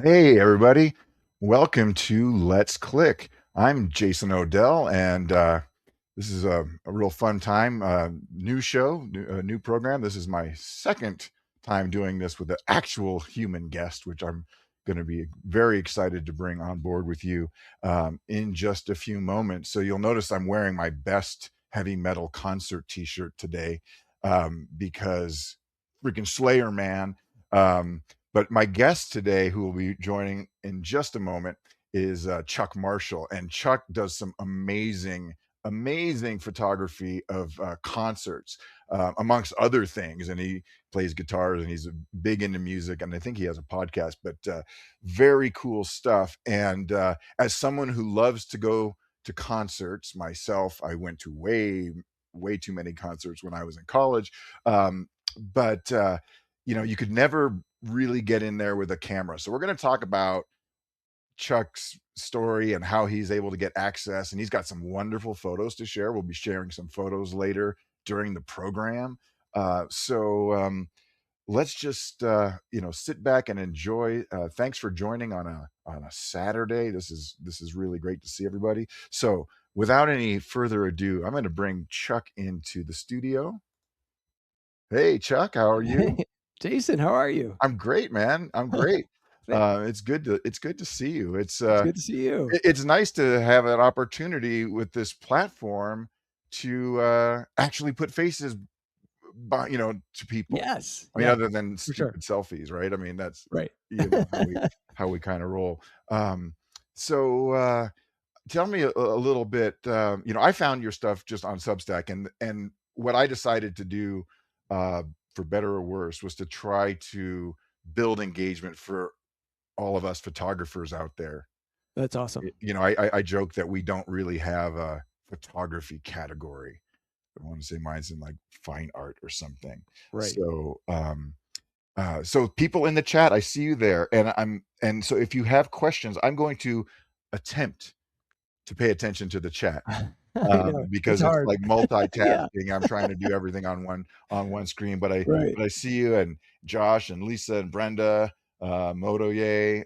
Hey, everybody. Welcome to Let's Click. I'm Jason Odell, and this is a real fun time. New show, new program. This is my second time doing this with an actual human guest, which I'm going to be very excited to bring on board with you in just a few moments. So you'll notice I'm wearing my best heavy metal concert t-shirt today because freaking Slayer, man. Um, but my guest today, who will be joining in just a moment, is Chuck Marshall. And Chuck does some amazing photography of concerts, amongst other things. And he plays guitars and he's big into music. And I think he has a podcast, but very cool stuff. And as someone who loves to go to concerts myself, I went to way too many concerts when I was in college. But you could never really get in there with a camera. So we're going to talk about Chuck's story and how he's able to get access. And he's got some wonderful photos to share. We'll be sharing some photos later during the program. So let's just sit back and enjoy. Thanks for joining on a Saturday. This is really great to see everybody. So without any further ado, I'm going to bring Chuck into the studio. Hey, Chuck, how are you? Hey, Jason, how are you? I'm great, man. I'm great. It's good to see you. It's good to see you. It's nice to have an opportunity with this platform to actually put faces to people. Yes, I mean, yeah, other than for sure. stupid selfies, right? I mean, that's Right. how we kind of roll. So tell me a little bit. I found your stuff just on Substack, and what I decided to do, uh, for better or worse, was to try to build engagement for all of us photographers out there. That's awesome. I joke that we don't really have a photography category. I want to say mine's in like fine art or something. Right. So people in the chat, I see you there, and so if you have questions, I'm going to attempt to pay attention to the chat, I know, it's because it's hard. like Yeah, multitasking. I'm trying to do everything on one screen, but I right. but I see you and Josh and Lisa and Brenda, Motoye.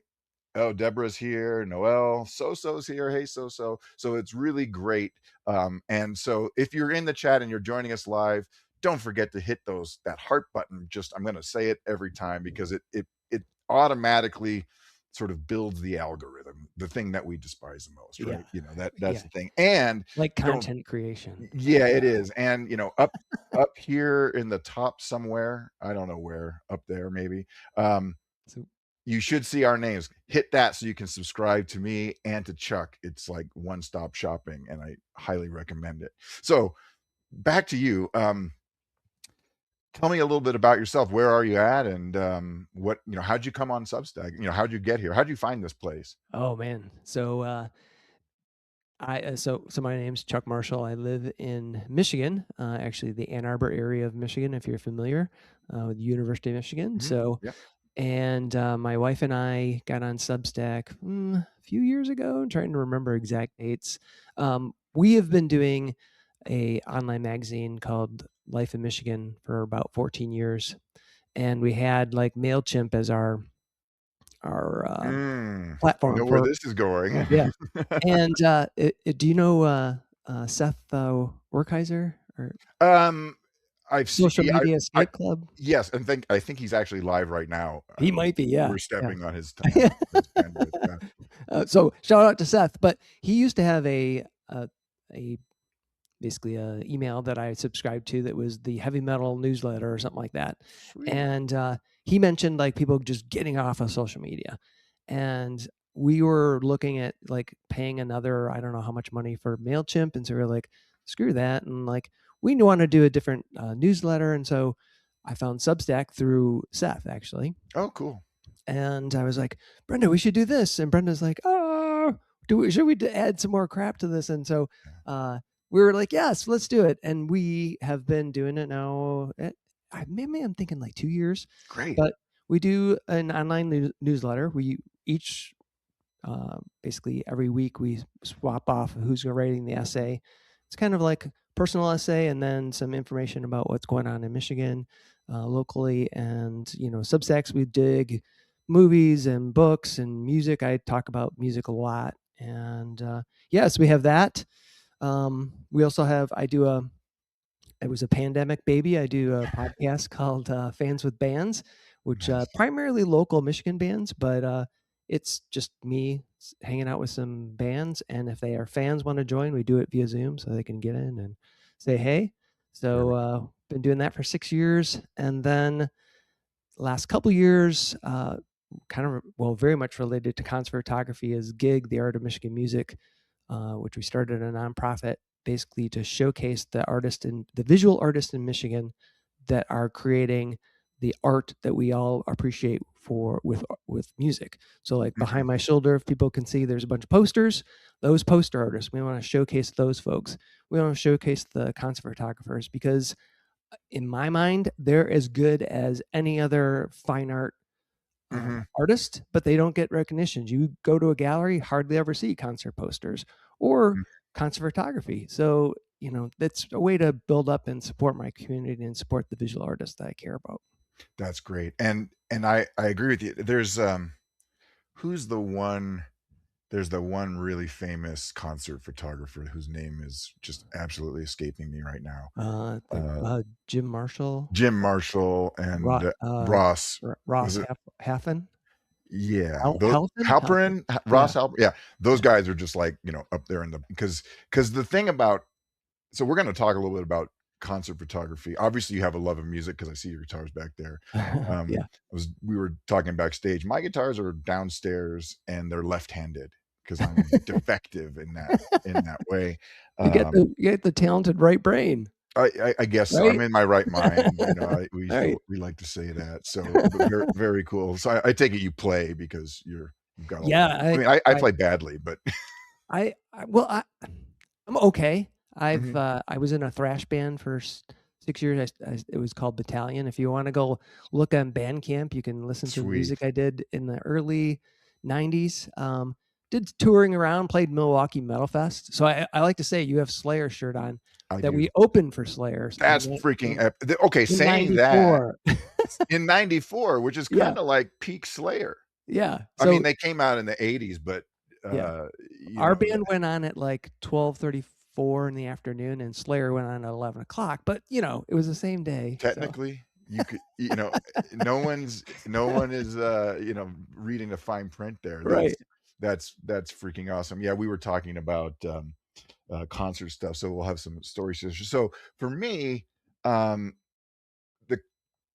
Oh, Deborah's here. Noelle, So's here. Hey, So. So it's really great. And so if you're in the chat and you're joining us live, don't forget to hit that heart button. Just I'm going to say it every time because it automatically sort of builds the algorithm, the thing that we despise the most, Yeah, right? That's yeah, the thing. And like don't content creation. Yeah, Yeah. it is. And up here in the top somewhere, I don't know where, up there maybe. Um, So you should see our names. Hit that so you can subscribe to me and to Chuck. It's like one-stop shopping, and I highly recommend it. So back to you. Tell me a little bit about yourself. Where are you at, and how'd you come on Substack? How'd you get here? How'd you find this place? oh, man. So my name's Chuck Marshall. I live in Michigan, actually the Ann Arbor area of Michigan, if you're familiar, with the University of Michigan. Mhm. So Yeah. And my wife and I got on Substack a few years ago. I'm trying to remember exact dates. We have been doing a online magazine called Life in Michigan for about 14 years, and we had like Mailchimp as our I know platform where for this is going. yeah. And do you know Seth Werkheiser or um, I've seen. Social Media Escape Club? Yes, and I think he's actually live right now. He might be, yeah, We're yeah. stepping on his bandwidth. Yeah. So shout out to Seth, but he used to have a basically a email that I subscribed to that was the heavy metal newsletter or something like that, Sweet. and he mentioned like people just getting off of social media, and we were looking at like paying another I don't know how much money for Mailchimp, and so we are like screw that, and like we want to do a different newsletter, and so I found Substack through Seth actually, Oh, cool. and I was like, Brenda, we should do this. And Brenda's like, oh, should we add some more crap to this? And so Yeah. we were like, yes, let's do it. And we have been doing it now. Maybe I'm thinking like 2 years, Great. but we do an online newsletter. We each basically every week we swap off who's writing the essay. It's kind of like personal essay and then some information about what's going on in Michigan locally. And Substacks we dig movies and books and music. I talk about music a lot, and yes, we have that. We also have. I do a. It was a pandemic baby. I do a podcast called Fans with Bands, which Nice. primarily local Michigan bands, but it's just me hanging out with some bands. And if they are fans want to join, we do it via Zoom so they can get in and say hey. So Very cool. been doing that for 6 years, and then last couple years, kind of well, very much related to concert photography is GIG, the Art of Michigan Music, which we started a nonprofit basically to showcase the visual artists in Michigan that are creating the art that we all appreciate for with music. So like Mhm. behind my shoulder, if people can see, there's a bunch of posters. Those poster artists, we want to showcase those folks. We want to showcase the concert photographers because in my mind, they're as good as any other fine art Mhm. artist, but they don't get recognition. You go to a gallery, hardly ever see concert posters or Mm. concert photography. So, that's a way to build up and support my community and support the visual artists that I care about. That's great. And I agree with you. Who's the one there's the one really famous concert photographer whose name is just absolutely escaping me right now. Like Uh, Jim Marshall, Jim Marshall Ro- and uh, Ross. Was Ross it? Haffen, Yeah, Halpin. Halperin, Yeah. Ross Halperin. Yeah, those Yeah. guys are just like, up there in the because the thing about so we're going to talk a little bit about concert photography. Obviously, you have a love of music because I see your guitars back there. Yeah. We were talking backstage. My guitars are downstairs and they're left-handed because I'm defective in that way. You get Um, the talented right brain, I guess so. I'm right? in my right mind. We Right. still we like to say that. So, but very very cool. So I take it you play because you've got all. Yeah, I mean, I play badly, but well, I'm okay. Mhm. I was in a thrash band for 6 years. It was called Battalion. If you wanna go look on Bandcamp, you can listen to the Sweet. music I did in the early '90s. Did touring around, played Milwaukee Metal Fest. So I like to say you have Slayer shirt on, I that we do. opened for Slayers That's freaking okay. in Saying that '94. in '94, which is Yeah, kind of like peak Slayer. yeah. I mean, So, they came out in the '80s, but yeah. uh, you Our know, band went on at like 12:34 in the afternoon, and Slayer went on at 11 o'clock. But it was the same day. So technically, you could, no one is, reading the fine print there. right, That's freaking awesome. Yeah, we were talking about concert stuff, so we'll have some stories. So for me, um, the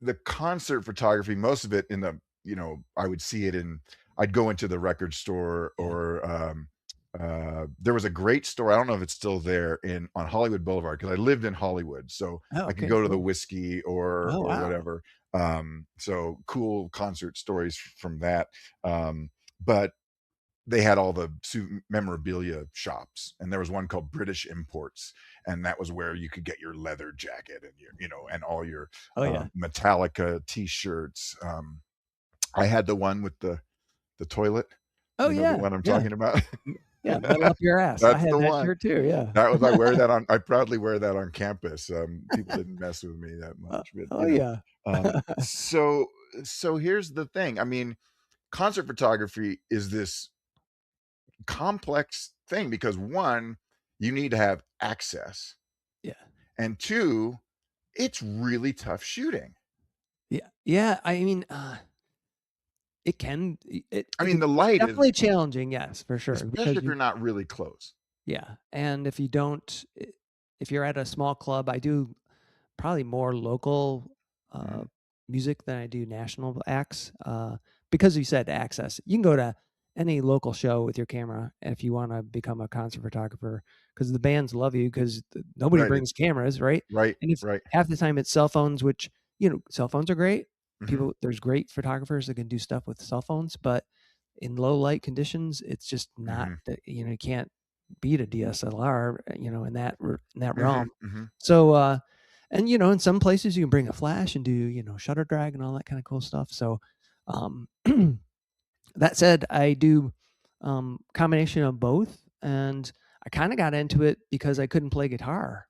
the concert photography, most of it I would see it I'd go into the record store yeah. or there was a great store. I don't know if it's still there on Hollywood Boulevard because I lived in Hollywood, so Oh, I could okay, go to the cool. Whiskey or Oh, or wow. whatever. So cool concert stories from that. But they had all the memorabilia shops, and there was one called British Imports, and that was where you could get your leather jacket and and all your Oh, yeah. Metallica t-shirts. I had the one with the toilet. Oh, You know the yeah, one I'm yeah, talking about? yeah, metal up your ass. I That's had the that one. shirt too, yeah. I proudly wear that on campus. People didn't mess with me that Uh, much, but oh, yeah. so here's the thing. I mean, concert photography is this complex thing because one, you need to have access, Yeah, and two, it's really tough shooting. yeah, yeah, I mean, it can I mean, the it's light is definitely challenging, yes, for sure, especially because if you're not really close. yeah, and if you're at a small club, I do probably more local uh, Mhm. music than I do national acts. Because you said access, you can go to any local show with your camera if you want to become a concert photographer because the bands love you because nobody Right, brings cameras, right? right, And if right. half the time it's cell phones, which cell phones are great. Mhm, There's great photographers that can do stuff with cell phones, but in low light conditions, it's just not mhm, that you can't beat a DSLR, in that mhm, realm. mhm. So and in some places you can bring a flash and do shutter drag and all that kind of cool stuff. So um that said, I do combination of both, and I kind of got into it because I couldn't play guitar.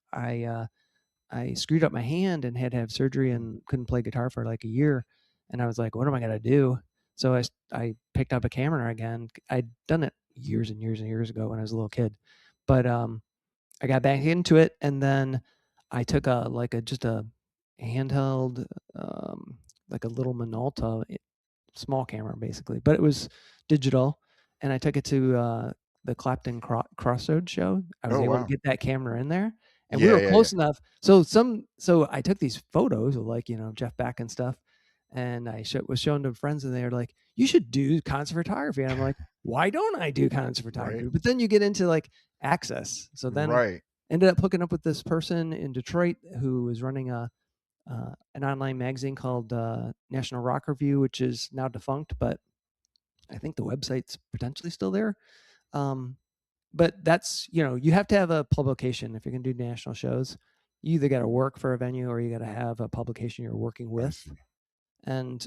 I screwed up my hand and had to have surgery and couldn't play guitar for like a year, and I was like, what am I gonna do? So I picked up a camera again. I'd done it years and years and years ago when I was a little kid, but I got back into it, and then I took just a handheld, like a little Minolta, small camera basically, but it was digital, and I took it to the Clapton Crossroads show. I was Oh, able to wow. get that camera in there, and we Yeah, were yeah, yeah. close enough. So I took these photos of Jeff Beck and stuff, and was showing to friends, and they were like, "You should do concert photography." And I'm like, "Why don't I do concert Right, photography?" But then you get into like access. So then right. ended up hooking up with this person in Detroit who was running an online magazine called National Rock Review, which is now defunct, but I think the website's potentially still there. Um, but that's, you have to have a publication if you're going to do national shows. You either got to work for a venue or you got to have a publication you're working I with. see. And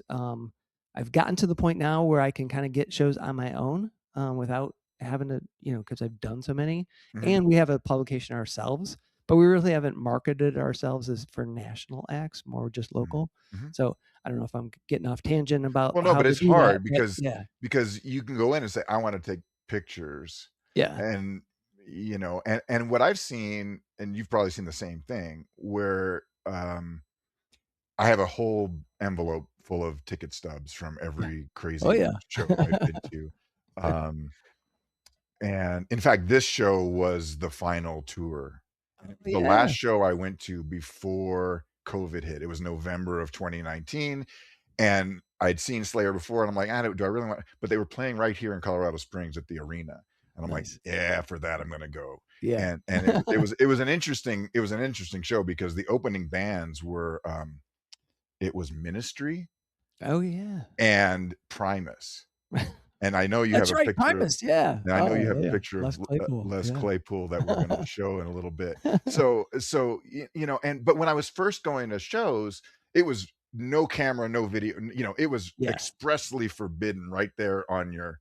I've gotten to the point now where I can kind of get shows on my own without having to, because I've done so many. Mhm, And we have a publication ourselves, but we really haven't marketed ourselves as for national acts, more just mhm, local. mhm. So I don't know if I'm getting off tangent about Well, no, how but to it's do that, hard but yeah, because you can go in and say, "I wanna take pictures," yeah. and, and what I've seen, and you've probably seen the same thing, where, I have a whole envelope full of ticket stubs from every Oh crazy yeah. show I've been to, um, and in fact, this show was the final tour, and Oh it was the yeah. last show I went to before COVID hit. It was November of 2019, and I'd seen Slayer before, and I'm like, "I don't do I really want," but they were playing right here in Colorado Springs at the arena, and I'm like, Nice. "Yeah, for that, I'm gonna go." Yeah. And it was an interesting show because the opening bands were, it was Ministry Oh yeah. and Primus, and I know you have That's a right, picture Primus, yeah. and I know you Oh have a yeah. picture of Les Claypool, Les yeah. Claypool that we're gonna show in a little bit. But when I was first going to shows, it was no camera, no video, it was Yeah, expressly forbidden right there on your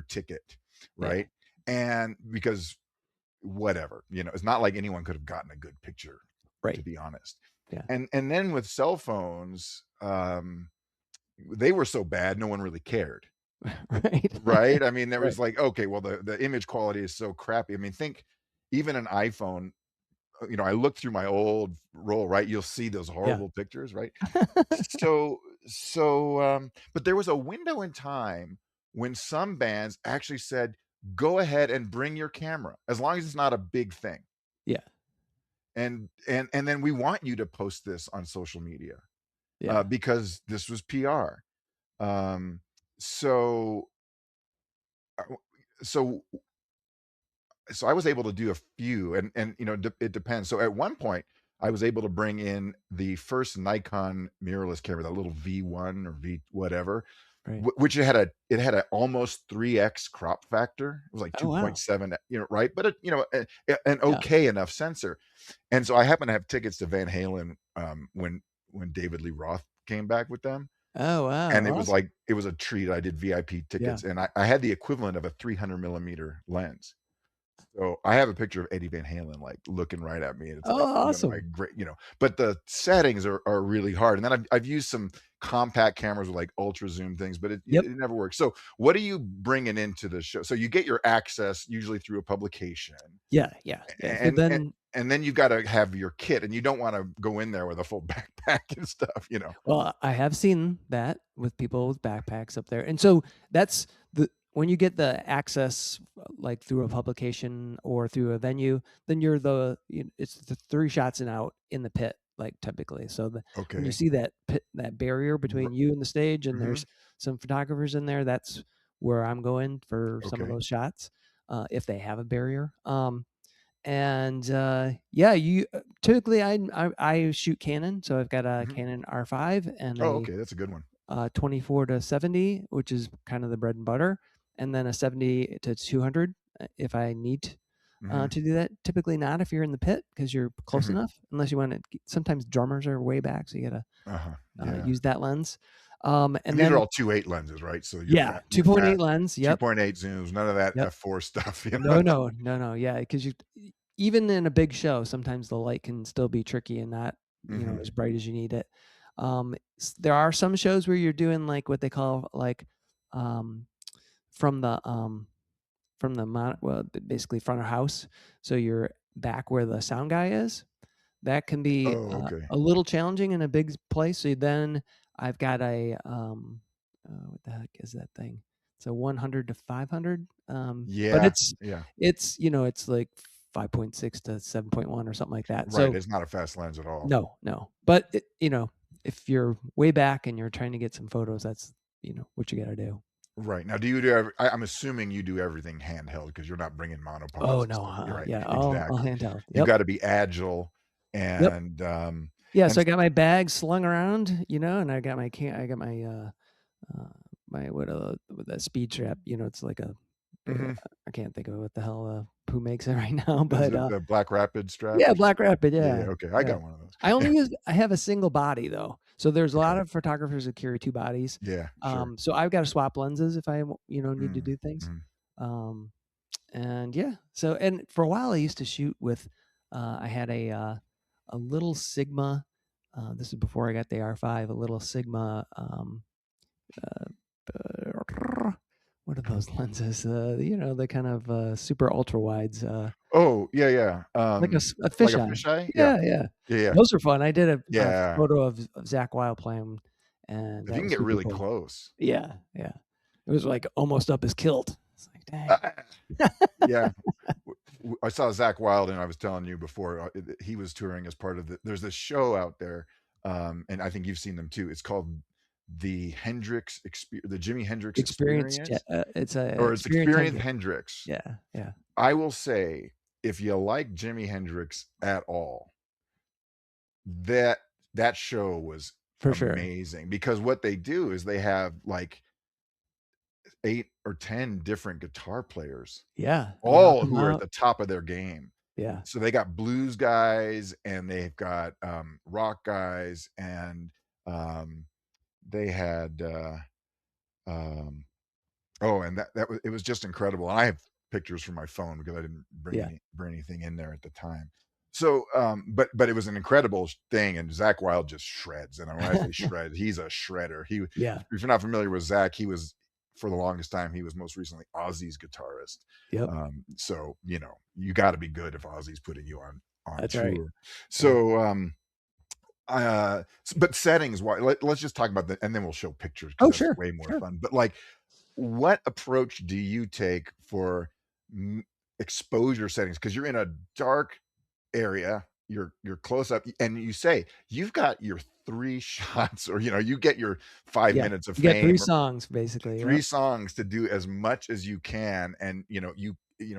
ticket, yeah, right? And because whatever, it's not like anyone could have gotten a good picture, to right. be honest. Yeah. And then with cell phones, they were so bad, no one really cared. Right. Right? I mean, there Right. was like, okay, well, the image quality is so crappy. I mean, think even an iPhone, I looked through my old roll, right? You'll see those Yeah. horrible pictures, right? But there was a window in time when some bands actually said, "Go ahead and bring your camera, as long as it's not a big thing. Yeah, And then we want you to post this on social media, yeah. because this was PR." Um, so, uh, so so I was able to do a few and it depends. So at one point I was able to bring in the first Nikon mirrorless camera, that little V1 or V whatever, Right. which it had a almost 3x crop factor. It was like Oh, wow. 2.7, right? But an Yeah. okay enough sensor. And so I happen to have tickets to Van Halen, when David Lee Roth came back with them. Oh, wow, And it was awesome. like it was a treat. I did VIP Yeah. tickets and I had the equivalent of a 300 millimeter lens. So, I have a picture of Eddie Van Halen, like, looking right at me, and it's, Oh, like, one of my awesome. but the settings are really hard, and then I've used some compact cameras with, like, ultra zoom things, but it Yep. it never works. So, what are you bringing into the show? So, you get your access usually through a publication, Yeah, yeah, yeah. So and and then and then you gotta have your kit, and you don't wanna go in there with a full backpack and stuff. well, I have seen that with people with backpacks up there, and so that's the when you get the access, like, through a publication or through a venue, then it's the 3 shots and out in the pit, like, typically. So when you Okay. see that pit, that barrier R between you and the stage, and Mhm. there's some photographers in there, that's where I'm going for some of Okay. those shots, if they have a barrier. And yeah, you typically I shoot Canon, so I've got a Mhm. Canon R5 and Oh, a okay, that's a good one. 24 to 70, which is kind of the bread and butter, and then a 70 to 200 if I need Mhm. to do that. Typically not if you're in the pit because you're close Mhm. enough, unless you want to. Sometimes drummers are way back, so you gotta Uh-huh. Yeah. use that lens. And And these are then all 2.8 lenses, right? So yeah, you're 2.8 fast. lens. Yep, 2.8 zooms, none of that yep. f4 stuff, No, no, no, no. Yeah, because even in a big show, sometimes the light can still be tricky and not, Mhm. as bright as you need it. There are some shows where you're doing like what they call like um, from the well, basically front of house. So you're back where the sound guy is. That can be Oh, okay. a little challenging in a big place. So then I've got a what the heck is that thing? It's a 100 to 500, but Yeah, yeah. it's it's like 5.6 to 7.1 or something like that. Right, So it's not a fast lens at all. no, but if you're way back and you're trying to get some photos, that's what you got to do. Right. Now do you do I'm assuming you do everything handheld because 'cause you're not bringing monopods Oh and no, stuff. You're right. yeah, all Exactly. handheld. You Yep, gotta be agile yep. Yeah, so and I got my bag slung around, and I got my uh, my with that speed trap. It's like a mhm. I can't think of what the hell who makes it right now, Is but it the Black Rapid strap yeah, or Black Rapid, yeah, yeah, yeah, okay. I yeah. got one of those. I have a single body though, so there's a Okay. lot of photographers that carry two bodies. Yeah, sure. So I've got to swap lenses if I need to Mm, do things. mhm. Um, and yeah, so and for a while I used to shoot with I had a little Sigma. This is before I got the R5. A little Sigma. Uh, what are those lenses? The kind of super ultra wides, Oh, yeah, yeah. like a Like a fisheye. fisheye? Yeah. Yeah, yeah. Yeah, yeah. Those are fun. I did a Yeah. photo of Zach Wild playing, and If that you can was get super really cool. close. Yeah, yeah. It was like almost up his kilt. It's like, dang. Uh, yeah. I saw Zach Wild, and I was telling you before, he was touring as part of there's this show out there, and I think you've seen them too. It's called the the Jimi Hendrix Experience. Experience, It's a or it's experience Experience Hendrix. Hendrix. Yeah, yeah, I will say, if you like Jimi Hendrix at all, that that show was for sure. amazing because what they do is they have like 8 or 10 different guitar players, Yeah, they knock all them who are at out. the top of their game. Yeah. So they got blues guys and they've got, rock guys and, they had, um oh, and that was it was just incredible, and I have pictures from my phone because I didn't Yeah. bring anything in there at the time. So, but it was an incredible thing, and Zach Wild just shreds, and when I say shred, he's a shredder. Yeah. If you're not familiar with Zach, he was for the longest time, he was most recently Ozzy's guitarist. Yep. So, you gotta be good if Ozzy's putting you on That's right. tour. Yeah. So, but settings wise, let's just talk about that, and then we'll show pictures because Oh, that's sure. way more Sure. fun. But like, what approach do you take for exposure settings? Because you're in a dark area, you're close up, and you say you've got your three shots, or you get your 5 Yeah. minutes of You get 3 fame, or songs basically. three Yep. songs to do as much as you can, and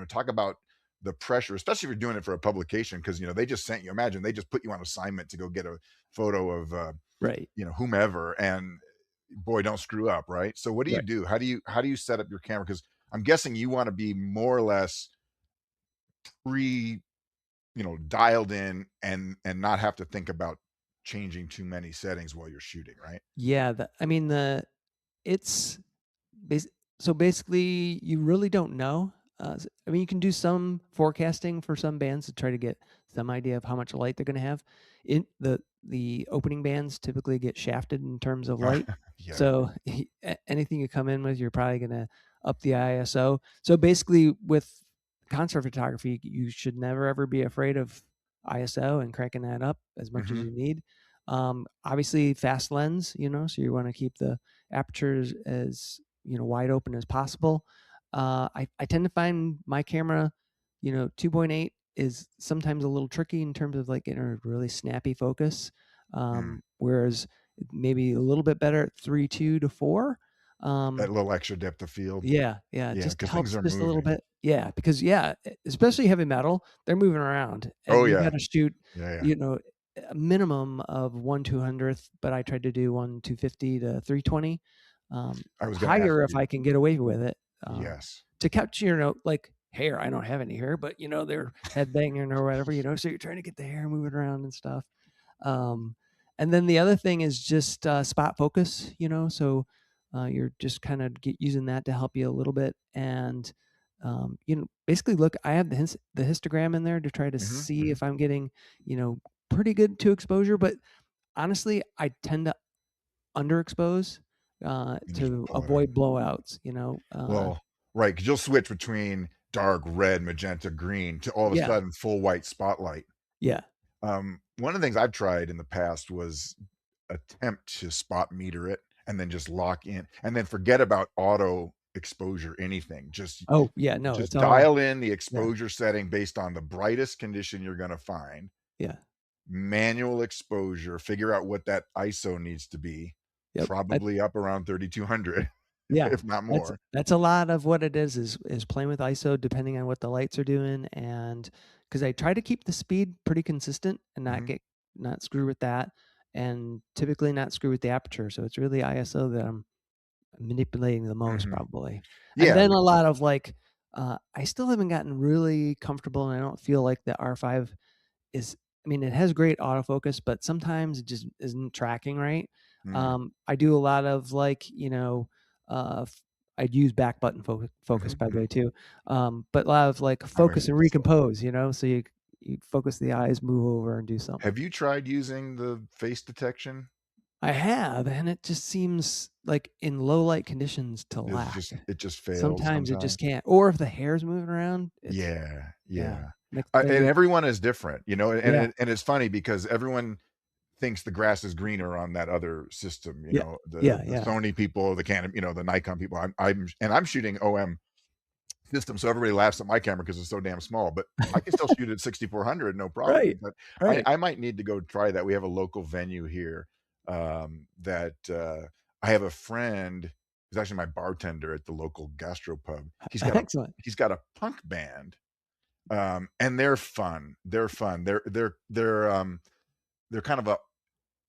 talk about the pressure, especially if you're doing it for a publication, because they just sent you. Imagine they just put you on assignment to go get a photo of Right. whomever, and boy, don't screw up, right? So what do you Right. do? How do you set up your camera? Because I'm guessing you want to be more or less pre, dialed in, and not have to think about changing too many settings while you're shooting, right? Yeah, I mean, it's bas so basically, you really don't know. I mean, you can do some forecasting for some bands to try to get some idea of how much light they're gonna have. In the opening bands typically get shafted in terms of light, Yeah. so anything you come in with, you're probably gonna up the ISO. So basically, with concert photography, you should never ever be afraid of ISO and cranking that up as much as Hmm. you need. Obviously, fast lens, so you want to keep the aperture as wide open as possible. I tend to find my camera, 2.8 is sometimes a little tricky in terms of like getting a really snappy focus. Mm. Whereas maybe a little bit better at 3.2 to 4. That Um, little extra depth of field. yeah, yeah, it Yeah, just because things helps are just a little moving. bit. Yeah, because especially heavy metal, they're moving around, Oh, and you yeah. got to shoot, Yeah, yeah. you know, a minimum of 1/200th, but I tried to do 1/250 to 320, I was gonna ask higher if you. I can get away with it, Yes. to catch, like hair. I don't have any hair, but they're headbanging or whatever, so you're trying to get the hair moving around and stuff. Um, and then the other thing is just spot focus, so you're just kind of using that to help you a little bit. And, basically, look, I have the histogram in there to try to Mhm, see mhm. if I'm getting, pretty good to exposure. But honestly, I tend to underexpose. and just to pull it in. avoid blowouts. Well, right, because 'cause you'll switch between dark red, magenta, green to all of a Yeah, sudden full white spotlight. yeah. One of the things I've tried in the past was attempt to spot meter it and then just lock in and then forget about auto exposure, anything. Oh, yeah, no, Just it's all dial in the yeah, exposure setting based on the brightest condition you're gonna find, yeah, manual exposure, figure out what that ISO needs to be, yep. probably up around 3,200, Yeah, if not that's more. that's a lot of what it is playing with ISO depending on what the lights are doing, and because I try to keep the speed pretty consistent and Mhm, not screw with that, and typically not screw with the aperture, so it's really ISO that I'm manipulating the most mhm. probably. And Yeah, then which a lot of, like, I still haven't gotten really comfortable, and I don't feel like the R5 is I mean, it has great autofocus, but sometimes it just isn't tracking right. mm, I do a lot of, like, f I'd use back button focus, mhm, by the mhm. way, too. But a lot of, like, I'm gonna focus and use this a lot. recompose, so you focus the eyes, move over, and do something. Have you tried using the face detection? I have, and it just seems like in low light conditions to lack. It just fails Sometimes it just sometimes? can't, or if the hair's moving around, it's Yeah, yeah, yeah. makes a And bigger everyone is different, yeah, and it's funny because everyone thinks the grass is greener on that other system, yeah, the yeah, the yeah. Sony people, the Canon, the Nikon people. I'm shooting OM system, so everybody laughs at my camera because it's so damn small, but I can still shoot at 6400 no problem. Right, But I right. I might need to go try that. We have a local venue here, that, I have a friend who's actually my bartender at the local gastropub. Excellent. He's got a punk band, and they're fun. They're fun. They're kind of a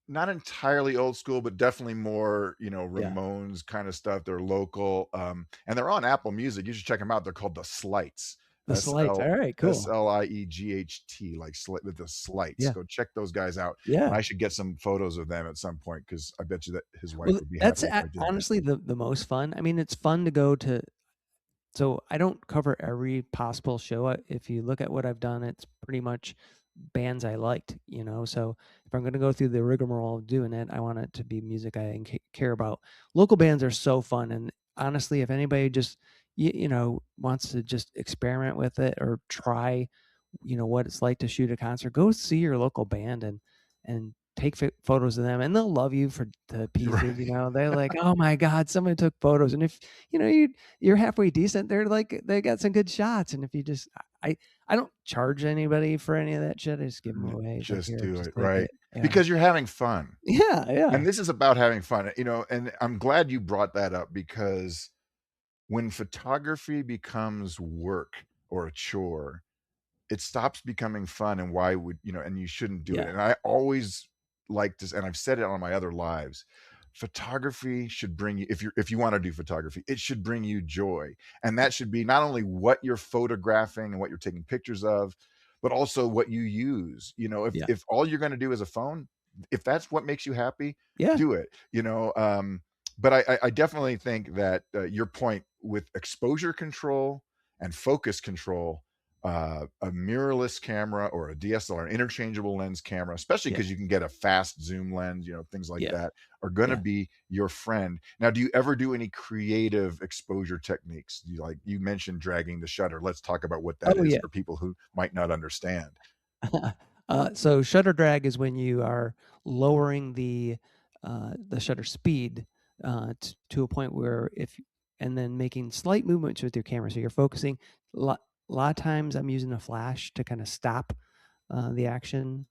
not entirely old school, but definitely more, Yeah. Ramones kind of stuff. They're local, and they're on Apple Music. You should check them out. They're called The Slights. The slides. All right, cool. SLIEGHT, like with the Slights. Yeah. Go check those guys out. And Yeah. I should get some photos of them at some point because I bet you that his wife Well, would be that's happy if I did that. honestly the most fun. I mean, it's fun to go to so I don't cover every possible show. If you look at what I've done, it's pretty much bands I liked. So if I'm going to go through the rigmarole of doing it, I want it to be music I care about. Local bands are so fun, and honestly, if anybody just wants to just experiment with it or try, what it's like to shoot a concert, go see your local band and take photos of them, and they'll love you for the You're pieces. right. They're like, "Oh my God, somebody took photos," and if you're halfway decent, they're like they got some good shots. And if you just I don't charge anybody for any of that shit. I just give them away. It's like, Just here, do just it, take right? it. Yeah. Because you're having fun. Yeah, yeah. And this is about having fun, and I'm glad you brought that up because when photography becomes work or a chore, it stops becoming fun, and why would and you shouldn't do it. Yeah. And I always like to, and I've said it on my other lives, photography should bring you, if you want to do photography, it should bring you joy. And that should be not only what you're photographing and what you're taking pictures of, but also what you use. If Yeah. all you're going to do is a phone, if that's what makes you happy, Yeah. do it. But I definitely think that your point with exposure control and focus control, a mirrorless camera or a DSLR, an interchangeable lens camera, especially Yeah. because you can get a fast zoom lens, things like Yeah. that, are going to Yeah. be your friend. Now, do you ever do any creative exposure techniques? You mentioned dragging the shutter. Let's talk about what that Oh, is yeah. for people who might not understand. So shutter drag is when you are lowering the shutter speed to a point where if and then making slight movements with your camera. So you're focusing. A lot of times I'm using a flash to kind of stop the action.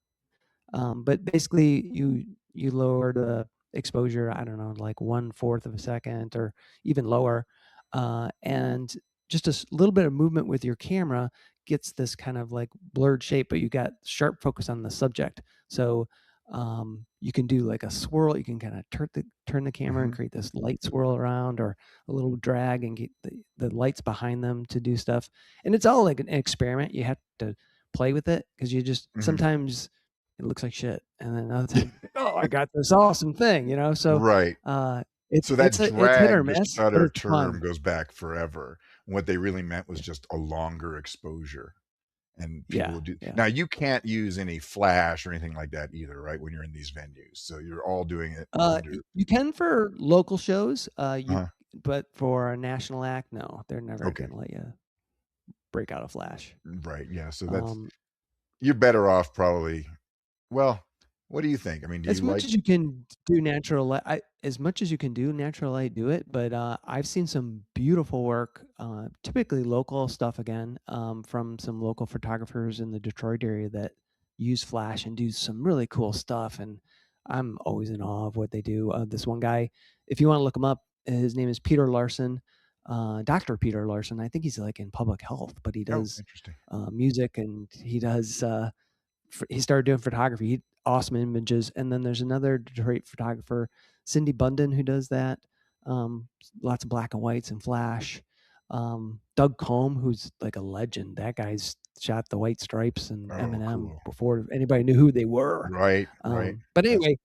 But basically, you lower the exposure. I don't know, like 1/4 of a second or even lower, and just a little bit of movement with your camera gets this kind of like blurred shape, but you got sharp focus on the subject. So you can do like a swirl. You can kind of turn the camera and Mhm, create this light swirl around, or a little drag and get the lights behind them to do stuff. And it's all like an experiment. You have to play with it because you just mhm. sometimes it looks like shit, and then other time, "Oh, I got this awesome thing." So, Right. it's So it's that a it's hit or drag the miss, but shutter it's term fun. goes back forever. What they really meant was Yeah. just a longer exposure. and people Yeah, will do. yeah. Now you can't use any flash or anything like that either, right? When you're in these venues, so you're all doing it under. You can for local shows, you Uh, but for a national act, no, they're never okay, gonna let you break out a flash. right, yeah. So that's Um, you're better off probably. Well, what do you think? I mean, do as you much like? as you can do natural light, as much as you can do natural light, do it. But I've seen some beautiful work, typically local stuff again, from some local photographers in the Detroit area that use flash and do some really cool stuff. And I'm always in awe of what they do. This one guy, if you want to look him up, his name is Peter Larson, Dr. Peter Larson. I think he's like in public health, but he Oh, does interesting. music and he does. He started doing photography. Awesome images. And then there's another Detroit photographer, Cindy Bunden, who does that. Um, Lots of black and whites and flash. Doug Combe, who's like a legend. That guy's shot the White Stripes and Oh, Eminem cool. before anybody knew who they were. Right, right. But That's anyway,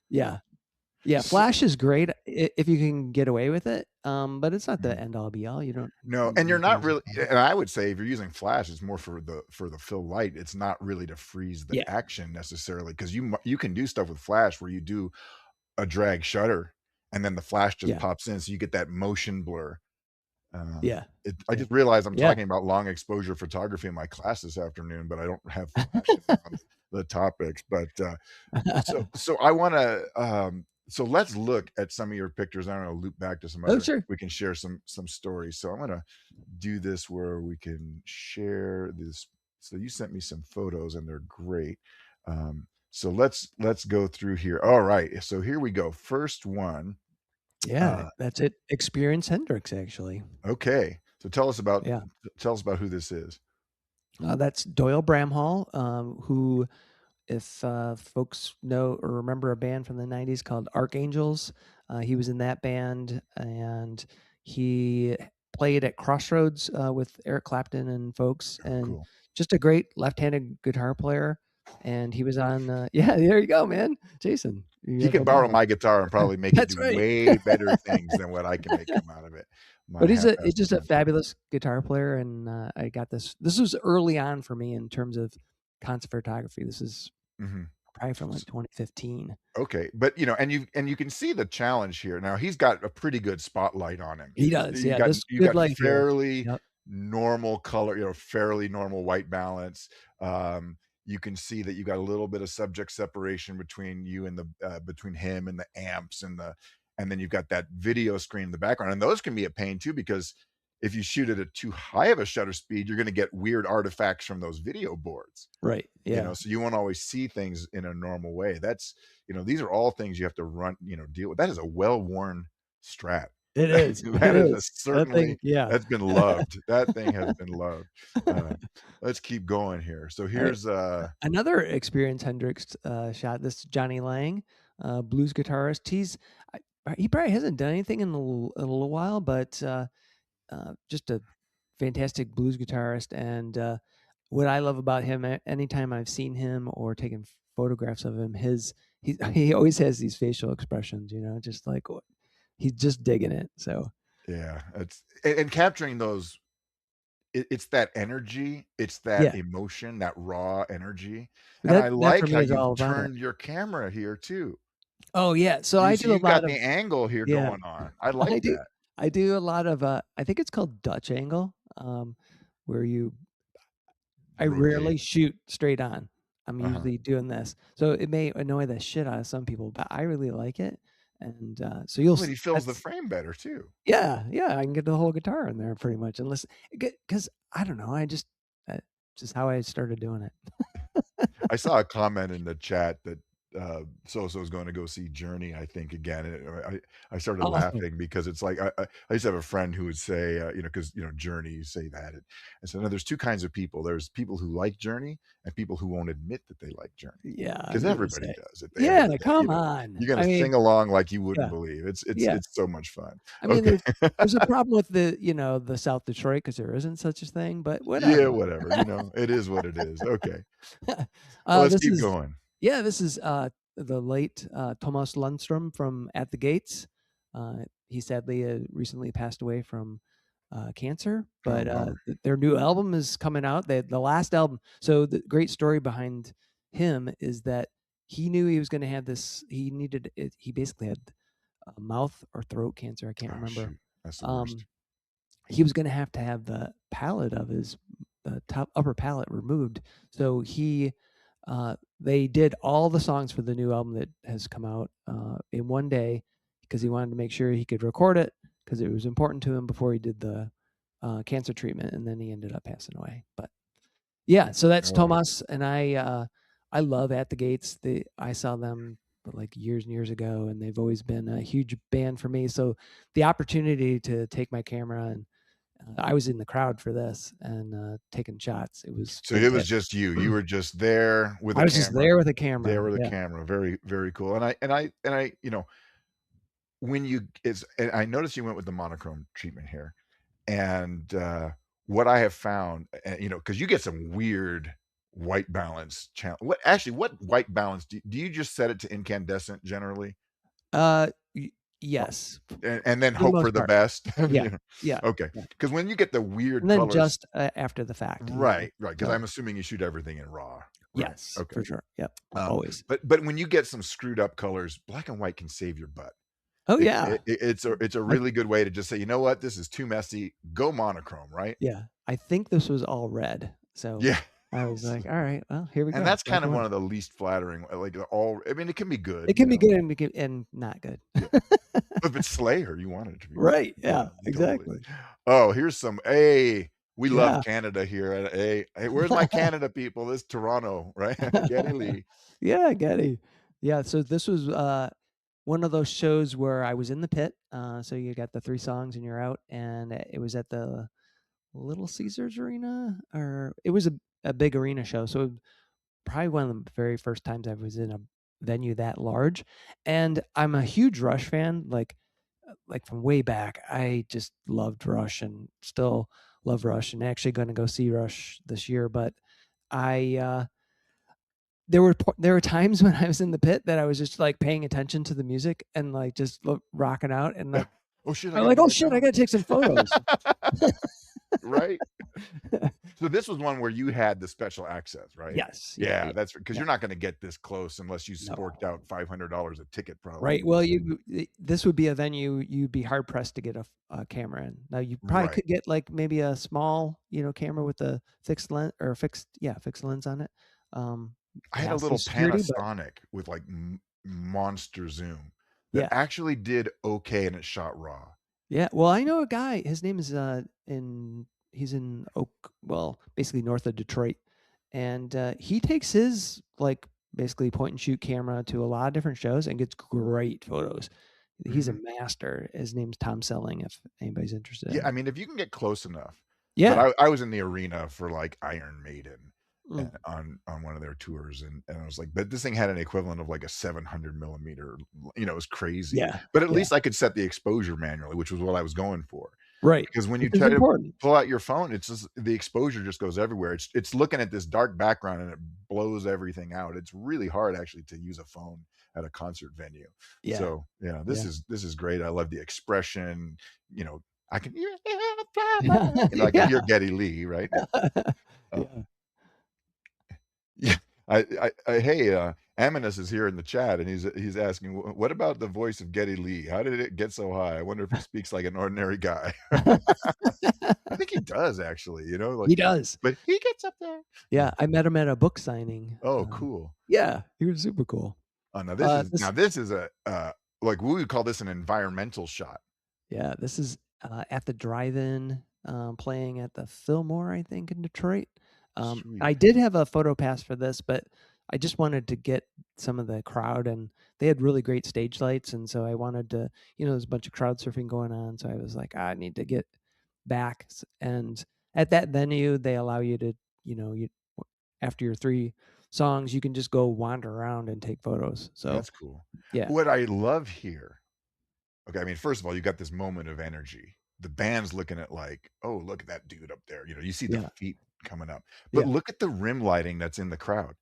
yeah, yeah. so, Flash is great if you can get away with it. But it's not the mhm. end all be all. You don't No, and you're need to not use really, it. and I would say if you're using flash, it's more for the fill light. It's not really to freeze the Yeah, action necessarily because you can do stuff with flash where you do a drag shutter and then the flash just yeah, pops in, so you get that motion blur. yeah, I yeah, just realized I'm yeah. talking about long exposure photography in my class this afternoon, but I don't have flash in one of the topics. But so I want to so let's look at some of your pictures. I'm going to loop back to some Oh, other. sure. We can share some stories. So I'm going to do this where we can share this. So you sent me some photos and they're great. So let's go through here. All right. So here we go. First one. Yeah, Uh, that's it. Experience Hendrix, actually. okay. So Yeah. tell us about who this is. That's Doyle Bramhall, who, if folks know or remember a band from the 90s called Archangels, he was in that band and he played at Crossroads with Eric Clapton and folks, Oh, and cool. just a great left handed guitar player. And he was on, yeah, there you go, man. Jason, you He have can a borrow ball. my guitar and probably make it That's do right. way better things than what I can make come out of it. My But he's half-assed just a attempt. fabulous guitar player, and I got this was early on for me in terms of concert photography. This is Mhm. probably from like 2015. Okay, but, and you can see the challenge here. Now he's got a pretty good spotlight on him. He does, You yeah. got This you good got light here. fairly Yep. normal color, fairly normal white balance. You can see that you got a little bit of subject separation between you and the between him and the amps and then you've got that video screen in the background. And those can be a pain too because if you shoot it at too high of a shutter speed, you're going to get weird artifacts from those video boards. Right. Yeah. So you won't always see things in a normal way. That's, these are all things you have to deal with. That is a well-worn Strat. It is. It That is a is. That thing, certainly yeah. that's been loved. That thing has been loved. Uh, let's keep going here. So All right. here's, Another Experience Hendrix shot. This is Johnny Lang, blues guitarist. He probably hasn't done anything in a little while, but just a fantastic blues guitarist. And what I love about him, anytime I've seen him or taken photographs of him, he always has these facial expressions, just like he's just digging it. So yeah, it's and capturing those it's that energy, it's that yeah, emotion, that raw energy, and I that for like me how is you've all about it. turned your camera here too. Oh yeah, so You I see do a you've got lot the of angle here yeah, going on. I like I do that. I do a lot of I think it's called Dutch angle, where I Rotate. rarely shoot straight on. I'm Uh-huh. usually doing this. So it may annoy the shit out of some people, but I really like it. And so you'll Well, s he fills the that's frame better too. yeah, yeah, I can get the whole guitar in there pretty much and listen because I don't know, just how I started doing it. I saw a comment in the chat that So-So's going to go see Journey, I think, again. And I started Awesome. laughing because it's like I used to have a friend who would say, because Journey, you say that. And so no, there's two kinds of people. There's people who like Journey and people who won't admit that they like Journey. Yeah, I'm Because gonna everybody say. does at the end of Yeah, the day. come on. You're gonna I mean, sing along like you wouldn't yeah, believe. It's yeah. it's so much fun. I mean, Okay. there's a problem with the South Detroit because there isn't such a thing, but Yeah, whatever. whatever. It is what it is. Okay. Well, let's This keep is going. Yeah, this is the late Thomas Lundstrom from At the Gates. He sadly recently passed away from cancer, Oh, but bummer. their new album is coming out. The last album. So the great story behind him is that he knew he was going to have this. He needed it. He basically had mouth or throat cancer. I can't Oh, remember. shoot. That's the worst. Um, he was going to have the palate of his the top upper palate removed. So they did all the songs for the new album that has come out in one day because he wanted to make sure he could record it because it was important to him before he did the cancer treatment, and then he ended up passing away. But yeah, so that's Oh, Tomas, and I love At the Gates. I saw them like years and years ago, and they've always been a huge band for me. So the opportunity to take my camera and I was in the crowd for this and taking shots. It was so it was fantastic. just you. You were just there with I a was just camera. there with a There camera. with a Yeah. camera. Very, very cool. And I, when you it's and I noticed you went with the monochrome treatment here. And what I have found, because you get some weird white balance challenge. What white balance do you just set it to incandescent generally, Uh, Uh, yes, and then for the hope for most the part. best? Yeah. Yeah. Okay, Yeah. because when you get the weird And then colors, just after the fact. right, right. Because So I'm assuming you shoot everything in raw, right? yes, Okay. for sure. Yep. Um, Always. but when you get some screwed up colors, black and white can save your butt. Oh It, yeah. it, it's a I really good way to just say, you know what, this is too messy. Go monochrome, right? Yeah. I think this was all red. So Yeah. I was like, all right, well, here we And go. that's Black kind and of one white. of the least flattering, like, all I mean, it can be It good, can be good and not good. yeah. If it's Slayer, you want it to be good. Right. Yeah, Yeah. totally. Exactly. Oh, here's some hey, we love Yeah. Canada here at hey, where's my Canada people? This is Toronto, right? Geddy Lee. Yeah, Getty. Yeah, so this was, one of those shows where I was in the pit, so you got the 3 songs and you're out, and it was at the Little Caesars Arena, or it was a big arena show, so probably one of the very first times I was in a venue that large, and I'm a huge Rush fan, like from way back. I just loved Rush and still love Rush, and actually gonna go see Rush this year, but I, there were times when I was in the pit that I was just like paying attention to the music and like just rocking out and like Oh shit, I I'm gotta like, get oh my shit, I camera. gotta take some photos. Right? So this was one where you had the special access, right? Yes, yeah, Yeah, that's because yeah, you're not gonna get this close unless you no, forked out $500 a ticket right. probably. Well, this would be a venue you'd be hard pressed to get a camera in. Now you probably Right. could get like maybe a small, camera with a fixed lens or fixed lens on it. I had a Massive little security, but Panasonic with, like, m monster zoom that yeah, actually did okay, and it shot raw. yeah. Well, I know a guy. His name is he's in well, basically north of Detroit, and he takes his like basically point and shoot camera to a lot of different shows and gets great photos. He's a Mhm. master. His name's Tom Selling. If anybody's interested. Yeah, I mean, if you can get close enough. But Yeah. I was in the arena for, like, Iron Maiden, Mm. on one of their tours, and I was like, but this thing had an equivalent of, like, a 700 millimeter, it was crazy. Yeah. But at Yeah. least I could set the exposure manually, which was what I was going for. Right. Because when you Which is try to important. pull out your phone, it's just the exposure just goes everywhere. It's looking at this dark background, and it blows everything out. It's really hard actually to use a phone at a concert venue. Yeah. So, yeah, Yeah. this is great. I love the expression, you know, I can hear I can Yeah. hear Geddy Lee, right? Uh, Yeah. yeah, hey, Aminus is here in the chat, and he's asking, What about the voice of Geddy Lee? How did it get so high? I wonder if he speaks like an ordinary guy." I think he does actually, like, He does. but he gets up there. Yeah. I met him at a book signing. Oh, cool. Yeah. He was super cool. Oh, This this is a, like, we would call this an environmental shot. Yeah, this is, at the drive-in, playing at the Fillmore, I think, in Detroit. Sweet. I did have a photo pass for this, but I just wanted to get some of the crowd, and they had really great stage lights, and so I wanted to there's a bunch of crowd surfing going on, so I was like, "I need to get back," and at that venue, they allow you to, after your 3 songs, you can just go wander around and take photos, so, That's cool. yeah. What I love here, okay, I mean, first of all, you got this moment of energy. The band's looking at, like, "Oh, look at that dude up there." You see the Yeah, feet coming up. But yeah. look at the rim lighting that's in the crowd.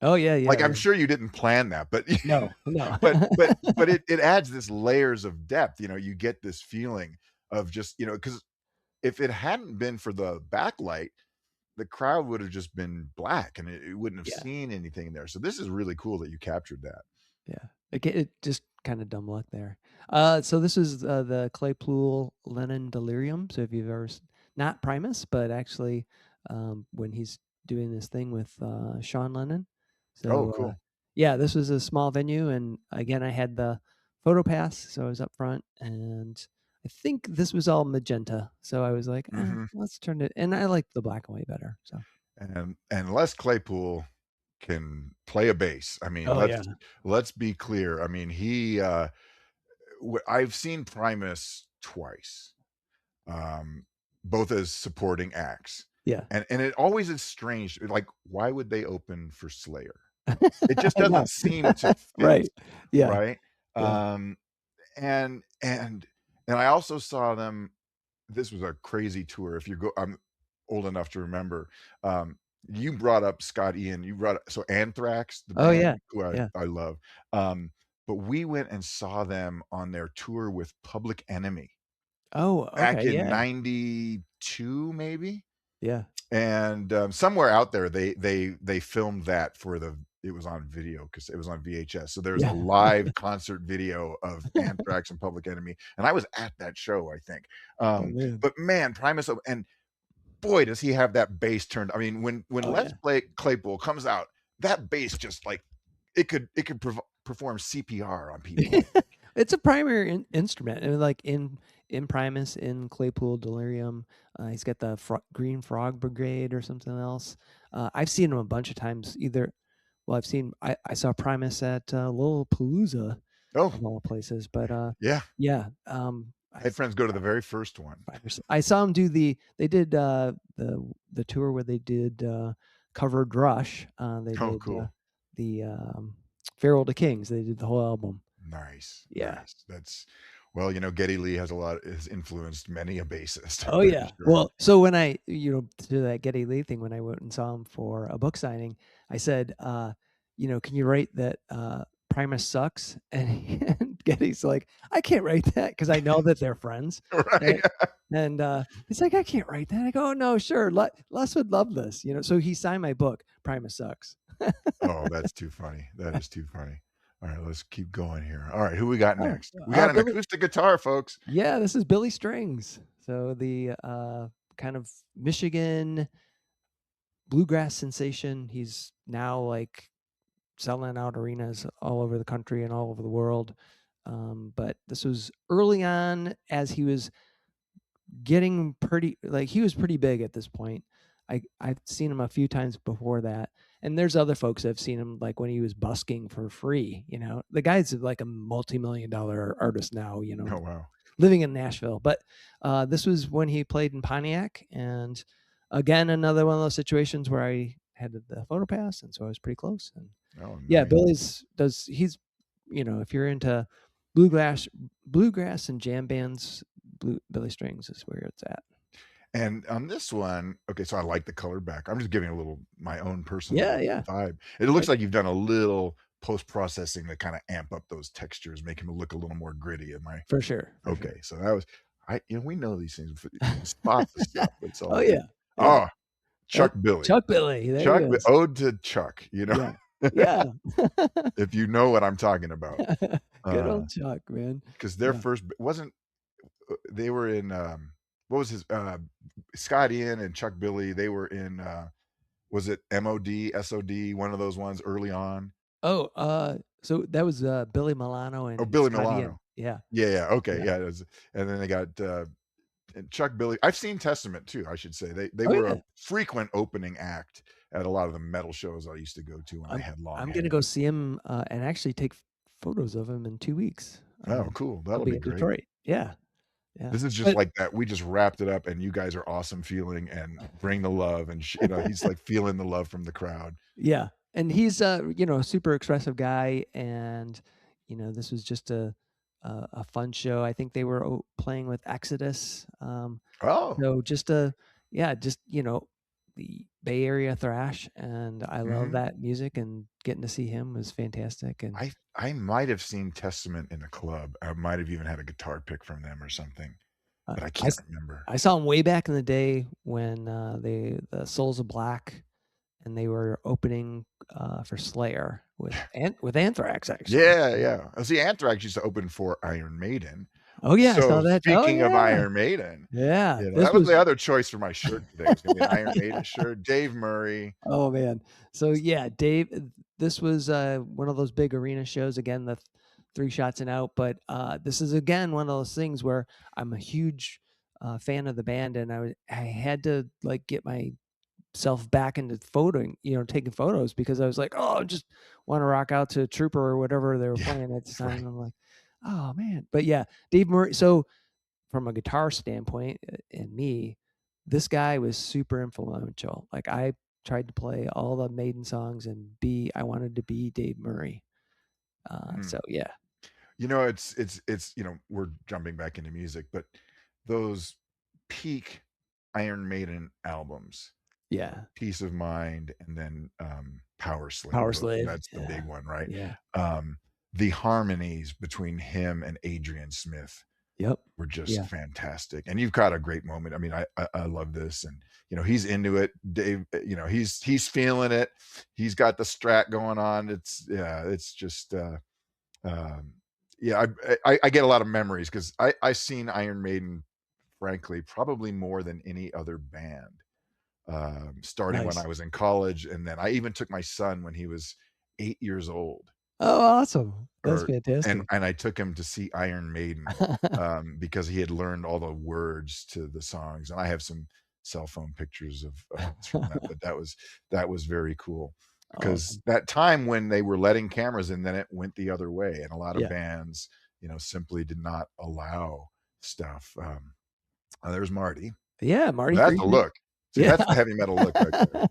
Oh, yeah, Like, yeah, I'm yeah. sure you didn't plan that, but No, no. but it adds this layers of depth, you get this feeling of just, because. if it hadn't been for the backlight, the crowd would have just been black and it wouldn't have Yeah. seen anything there. So this is really cool that you captured that. Yeah. It just kinda dumb luck there. So this is, the Claypool Lennon Delirium, so if you've ever not Primus, but actually, when he's doing this thing with, Sean Lennon. Oh, So, cool. yeah, this was a small venue, and again, I had the photo pass, so I was up front, and I think this was all magenta, so I was like, Mhm. let's turn it," and I like the black and white better, so. And Les Claypool can play a bass. I mean, Oh, yeah. let's be clear. I mean, I've seen Primus twice, um, both as supporting acts, Yeah. and it always is strange. Like, why would they open for Slayer? It just I know. doesn't seem to fit, Right. Yeah, right? yeah. Um, and I also saw them. This was a crazy tour. If you go, I'm old enough to remember. Um, you brought up Scott Ian. You brought so Anthrax, the Oh, yeah. band who Yeah. I love. But we went and saw them on their tour with Public Enemy Oh, back okay, in yeah, '92, maybe. yeah. And somewhere out there, they filmed that for the. It was on video because it was on VHS. So there's a Yeah. live concert video of Anthrax and Public Enemy, and I was at that show, I think. Oh, man. But man, Primus, and boy, does he have that bass turned. I mean, when Oh, Let's yeah. Play Claypool comes out, that bass just like it could perform CPR on people. It's a primary instrument, and, like, in Primus, in Claypool Delirium, he's got the Green Frog Brigade or something else. I've seen him a bunch of times, either well, I saw Primus at, Lollapalooza, Oh, of all places, but, yeah. yeah, I had friends go to the very first one. 5 or I saw him do they did, the tour where they did, covered Rush, they Oh, did, cool. the, Farewell to Kings, they did the whole album. Nice, Yeah. nice. That's well, Geddy Lee has influenced many a bassist, Oh, I'm yeah. sure. Well, so when to that Geddy Lee thing, when I went and saw him for a book signing, I said, "Can you write that, Primus sucks?" And Geddy's like, "I can't write that because I know that they're friends." Right? And he's like, "I can't write that." I go, "Oh, no, sure. Les would love this." So he signed my book, Primus Sucks. Oh, that's too funny. That is too funny. All right, let's keep going here. All right, who we got Oh, next? We got an Billy acoustic guitar, folks. Yeah, this is Billy Strings. So the, kind of Michigan bluegrass sensation. He's now, like, selling out arenas all over the country and all over the world. But this was early on as he was getting he was pretty big at this point. I've seen him a few times before that, and there's other folks that have seen him like when he was busking for free. The guy's like a multi-million-dollar artist now. Oh, wow. Living in Nashville. But this was when he played in Pontiac, and again another one of those situations where I had the photo pass, and so I was pretty close. And Oh, yeah, nice. Billy's does he's if you're into bluegrass, bluegrass and jam bands, Billy Strings is where it's at. And on this one, okay, so I like the colored back. I'm just giving a little my own personal Yeah, yeah, vibe. It looks like you've done a little post-processing to kinda amp up those textures, make them look a little more gritty. Am I for sure, for sure. okay? So that was we know these things. You can spot the stuff. It's all Oh good. yeah, yeah. Oh, Chuck Billy. Chuck Billy, there he is. Ode to Chuck, Yeah, yeah. if you know what I'm talking about. Good Uh, old Chuck, man. Because their Yeah. first wasn't they were in, what was his, Scott Ian and Chuck Billy, they were in, was it MOD, SOD, one of those ones early on? Oh, so that was, Billy Milano Oh, and Billy Scott Milano. Ian. Yeah, Yeah, yeah, okay, yeah. yeah, it was and then they got, and Chuck Billy I've seen Testament too, I should say. They Oh, were a yeah. frequent opening act at a lot of the metal shows I used to go to when I I'm had long I'm gonna hair. go see him, and actually take photos of him in 2 weeks. Oh, cool, I'll that'll be be in great. Detroit. Yeah, yeah. This is just But like that. We just wrapped it up, and you guys are awesome feeling and bring the love, and he's like feeling the love from the crowd. yeah, and he's a super expressive guy, and this was just a fun show. I think they were playing with Exodus. Oh, So just the Bay Area thrash, and I love mhm. that music, and getting to see him was fantastic. And I might have seen Testament in a club. I might have even had a guitar pick from them or something. but I I can't s remember. I saw 'em way back in the day when, the Souls of Black, and they were opening, for Slayer with Anthrax, actually. Yeah, yeah. See, Anthrax used to open for Iron Maiden. Oh, yeah, I So, saw that. Oh, speaking of yeah. Iron Maiden, Yeah, you know, this that was was the other choice for my shirt today. It was gonna be an Iron Maiden shirt, Dave Murray. oh, man. So, yeah, this was, one of those big arena shows, again, the 3 Shots and Out, but, this is, again, one of those things where I'm a huge, fan of the band, and I had to, like, get myself back into photoing, taking photos because I was like, "Oh, I just wanna rock out to Trooper," or whatever they were Yeah, playing at the time, right. and I'm like, "Oh, man." But, yeah, Dave Murray, so from a guitar standpoint, and me, this guy was super influential. Like, I tried to play all the Maiden songs and I wanted to be Dave Murray. Mm. So yeah. You know, it's we're jumping back into music, but those peak Iron Maiden albums, Yeah. Peace of Mind and then, Power Slave, Power tho Slave. that's the big Yeah. one, right? Yeah. Um, the harmonies between him and Adrian Smith Yep. were just Yeah. fantastic, and you've got a great moment. I mean, I love this, and, he's into it. Dave, he's feeling it. He's got the strat going on. It's yeah, it's just, um, yeah, I get a lot of memories because I seen Iron Maiden, frankly, probably more than any other band, starting when I Nice. was in college, and then I even took my son when he was 8 years old, Oh, awesome. That's or and fantastic. and I took him to see Iron Maiden, because he had learned all the words to the songs, and I have some cell phone pictures of us from that, but that was very cool because Awesome. that time when they were letting cameras in, then it went the other way, and a lot of Yeah. bands, simply did not allow stuff. There's Marty. Yeah, Marty That's a Friedman. look. See, Yeah. that's the heavy metal look right there.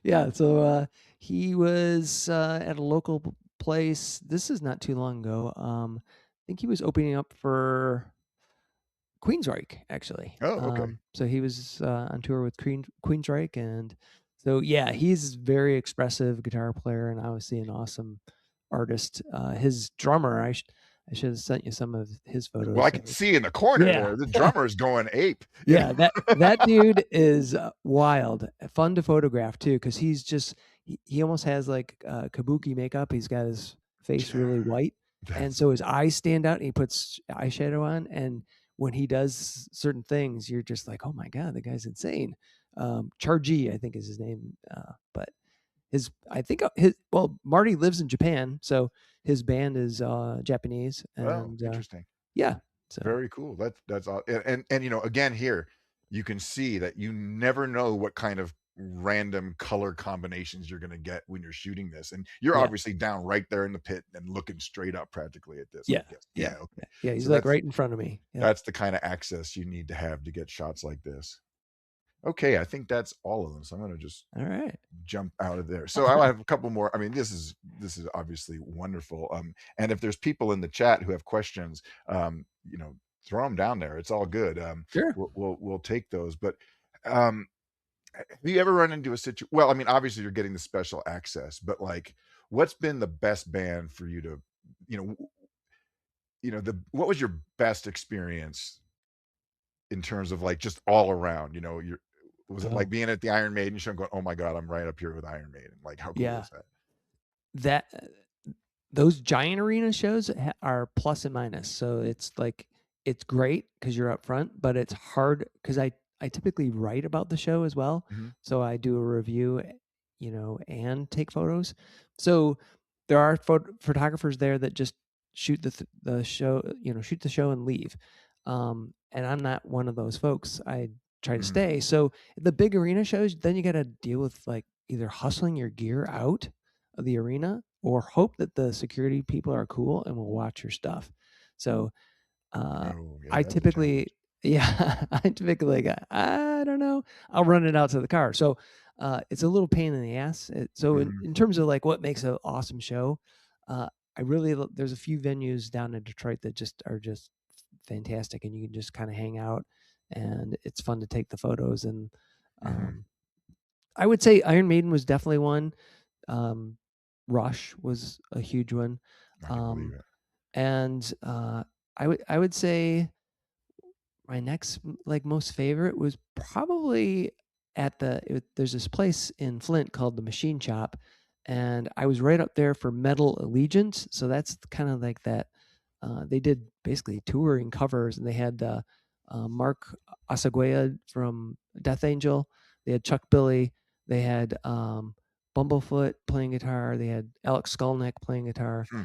Yeah, so, he was, at a local place. This is not too long ago. I think he was opening up for Queensryche, actually. Oh, okay. So he was, on tour with Queensryche, and so, yeah, he's a very expressive guitar player and obviously an awesome artist. His drummer, I should have sent you some of his Well, I photos. can see in the corner Yeah. there, the drummer's going ape, Yeah, that dude is, wild, fun to photograph too, because he almost has, like, kabuki makeup. He's got his face Yeah, really white, and that's so his eyes stand out, and he puts eyeshadow on, and when he does certain things, you're just like, "Oh my god, the guy's insane." Chargy, I think is his name, but Marty lives in Japan, so his band is, Japanese, oh, and, interesting. yeah, so Very cool. That's all, and, again, here, you can see that you never know what kind of random color combinations you're gonna get when you're shooting this, and you're yeah. obviously down right there in the pit and looking straight up practically at this, I Yeah, guess. yeah, Yeah, okay. yeah, yeah, he's, So like, that's right in front of me. Yep. that's the kinda access you need to have to get shots like this. Okay, I think that's all of them, so I'm gonna just Alright. jump out of there. So I have a couple more. I mean, this is obviously wonderful. And if there's people in the chat who have questions, throw them down there. It's all good. Sure. We'll take those. But um, have you ever run into a situation? Well, I mean, obviously you're getting the special access, but like, what's been the best band for you to, you know, w- the what was your best experience in terms of like just all around? Was it like Oh, being at the Iron Maiden show and going, "Oh my god, I'm right up here with Iron Maiden." Like, how cool yeah. is that? That those giant arena shows are plus and minus, so it's, like, it's great because 'cause you're up front, but it's hard because I typically write about the show as well, Mhm. so I do a review, and take photos. So, there are photographers there that just shoot the show, shoot the show and leave, and I'm not one of those folks. I try to Mhm. stay. So, the big arena shows, then you gotta deal with, like, either hustling your gear out of the arena or hope that the security people are cool and will watch your stuff. So, uh, Oh, yeah, I that's a challenge. typically yeah, I typically go, "I don't know." I'll run it out to the car. So, it's a little pain in the ass. So Mhm. in terms of, like, what makes an awesome show, uh, I really there's a few venues down in Detroit that just are just fantastic, and you can just kinda hang out, and it's fun to take the photos, and, Mhm. um, I would say Iron Maiden was definitely one. Um, Rush was a huge one. I can believe Um, it. and I would say my next like most favorite was probably there's this place in Flint called the Machine Shop, and I was right up there for Metal Allegiance. So that's kind of like that. They did basically touring covers, and they had Mark Asaguea from Death Angel. They had Chuck Billy. They had Bumblefoot playing guitar. They had Alex Skolnick playing guitar. Hmm.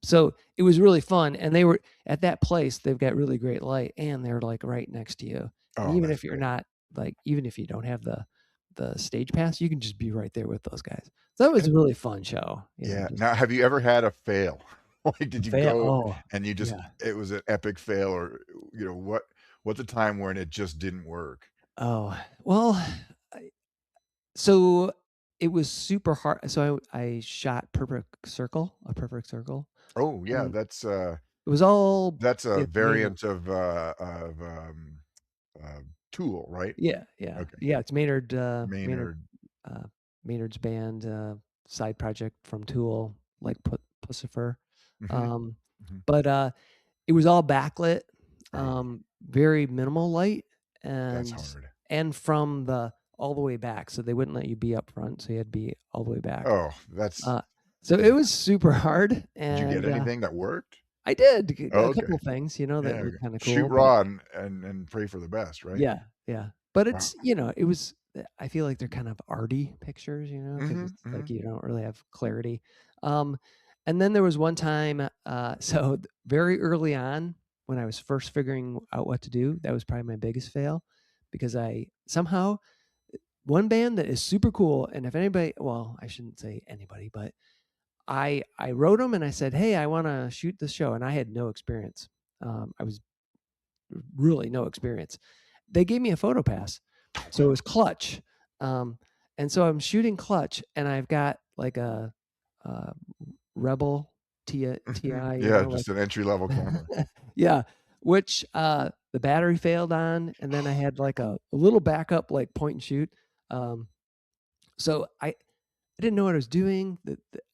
So it was really fun, and they were at that place. They've got really great light, and they're like right next to you. And Oh, even that's if you're great. not like, even if you don't have the stage pass, you can just be right there with those guys. So that was a really fun show. Yeah. Just Now, have you ever had a fail? Like, did you fail. go Oh, and you just yeah. it was an epic fail, or what's a time when it just didn't work? Oh, well, I, so it was super hard. So I shot a perfect circle, Oh, yeah, and it was all that's a it's Maynard. variant uh, Tool, right? Yeah, yeah, Okay. yeah. It's Maynard. Maynard. Uh, Maynard's band, side project from Tool, like Pussifer. Mhm, Um, mhm. but it was all backlit, Oh, very minimal light, that's and hard. from the all the way back. So they wouldn't let you be up front, so you had to be all the way back. Oh, that's Uh, so it was super hard, did you get and anything that worked? I did Oh, a okay. couple things, that Yeah, were okay. kind of Shoot cool, but raw and pray for the best, right? yeah, yeah. But Wow. it's, it was I feel like they're kind of arty pictures, because Mhm, it's like mhm. you don't really have clarity. Um, and then there was one time, so very early on when I was first figuring out what to do, that was probably my biggest fail because I somehow one band that is super cool, and if anybody, well, I shouldn't say anybody, but I wrote them and I said, hey, I want to shoot this show, and I had no experience. I was really no experience. They gave me a photo pass. So it was Clutch. Um, and so I'm shooting Clutch, and I've got like a Rebel Mhm. TI, Yeah, like just an entry level camera. yeah, which the battery failed on, and then I had like a little backup like point and shoot. Um, so I didn't know what I was doing.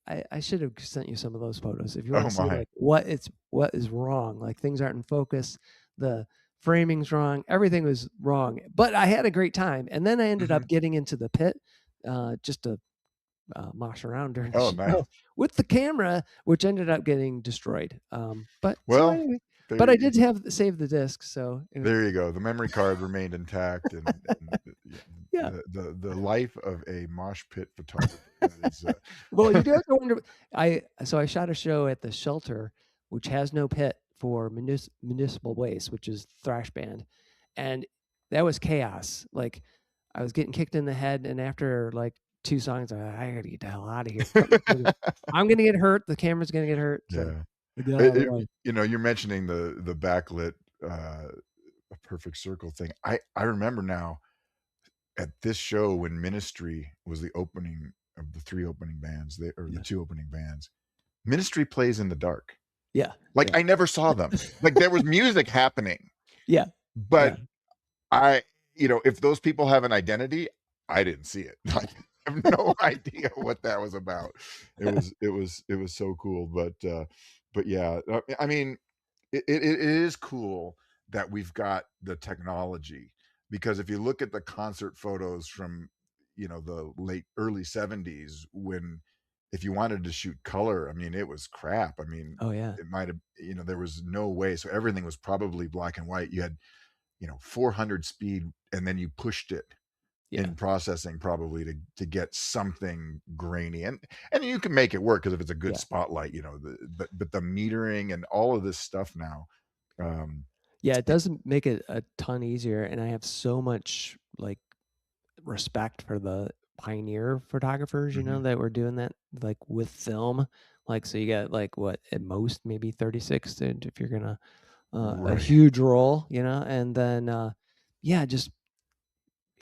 I should have sent you some of those photos if you want Oh to see my. like what is wrong. Like things aren't in focus, the framing's wrong, everything was wrong. But I had a great time, and then I ended up Mhm. getting into the pit just to mosh around during the Oh, nice. show with the camera, which ended up getting destroyed. But so Well, anyway, there but I you did have save the disc, so it was there you go. The memory card remained intact, and yeah, yeah. the life of a mosh pit photographer, that is, Well, you do have to wonder. I shot a show at the Shelter, which has no pit for municipal waste, which is thrash band, and that was chaos. Like I was getting kicked in the head, and after like two songs, I gotta get the hell out of here. I'm gonna get hurt. The camera's gonna get hurt. So yeah. I got out of the way. You're mentioning the backlit, uh, a perfect circle thing. I remember now at this show when Ministry was the opening of the 3 opening bands, the Yeah, 2 opening bands. Ministry plays in the dark. yeah, Like, yeah, I never saw them. Like, there was music happening, yeah, but yeah. I if those people have an identity, I didn't see it. Like, I have no idea what that was about. It was so cool, but yeah, I mean, it is cool that we've got the technology, because if you look at the concert photos from, the late early '70s, when if you wanted to shoot color, I mean, it was crap. I mean, Oh yeah, it might have, there was no way. So everything was probably black and white. You had 400 speed, and then you pushed it yeah, in processing probably to get something grainy, and you can make it work because if it's a good yeah. spotlight, but the metering and all of this stuff now, um, Yeah, it does make it a ton easier, and I have so much like respect for the pioneer photographers, mhm, that were doing that like with film. Like so you got like what at most maybe 36 if you're gonna a right. huge roll, and then yeah, just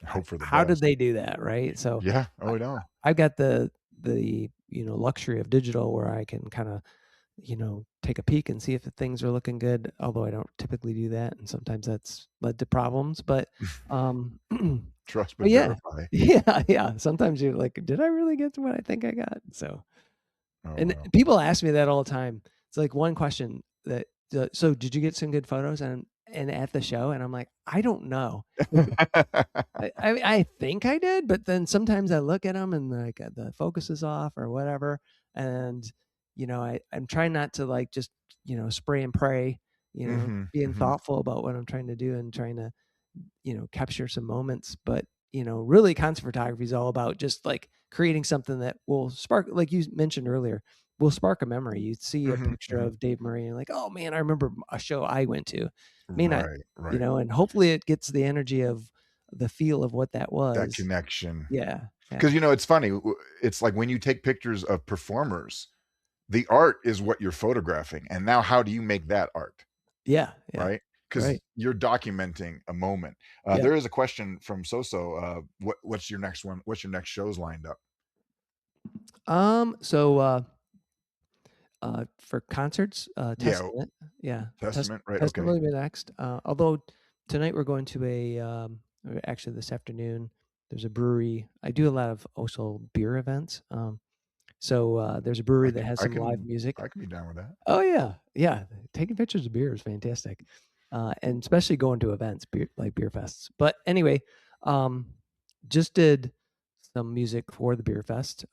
Hope for the how did best. they do that, right? So Yeah. I, Oh, no. I've got the luxury of digital where I can kind of take a peek and see if the things are looking good. Although I don't typically do that, and sometimes that's led to problems. But Trust but but yeah, verify. yeah, yeah. Sometimes you're like, did I really get to what I think I got? So, Oh, and wow. people ask me that all the time. It's like one question that, so did you get some good photos? and at the show, and I'm like, I don't know. I think I did, but then sometimes I look at them and like the focus is off or whatever, and I'm trying not to like just spray and pray, Mhm, being mhm, thoughtful about what I'm trying to do and trying to capture some moments. But really, concert photography is all about just like creating something that will spark, like you mentioned earlier, will spark a memory. You see a mhm, picture mhm. of Dave Murray and you're like, oh man, I remember a show I went to. May not, Right, right. and hopefully it gets the energy of the feel of what that That was. connection. Yeah, yeah, 'Cause, it's funny, it's like when you take pictures of performers, the art is what you're photographing, and now how do you make that art, yeah, yeah. right? Right. Because you're documenting a moment. Yeah. There is a question from Soso, what's your next one? What's your next shows lined up? So for concerts, Yeah, Testament, yeah, Testament, right, Testament okay. will be next. Although tonight we're going to or actually this afternoon, there's a brewery. I do a lot of also beer events. So there's a brewery I that can has I some live can music. I can be down with that. Oh yeah, yeah. Taking pictures of beer is fantastic, and especially going to events, like beer fests. But anyway, um, just did some music for the beer fest.